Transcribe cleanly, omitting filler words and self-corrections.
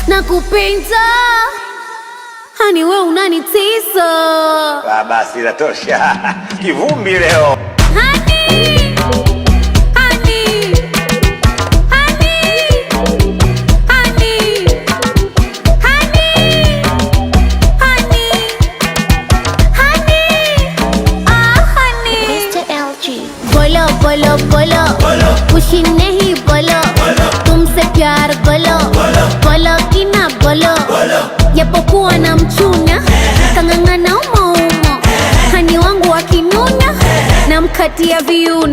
nakupenda, hani we unanitisa. Basi inatosha. Kivumbi leo. बोलो बोलो खुशी नहीं बोलो, तुमसे प्यार बोलो, बोलो कि ना बोलो. Japokuwa na mchuna kang'ang'ana umo umo, hani wangu wakinuna na mkatia viuno.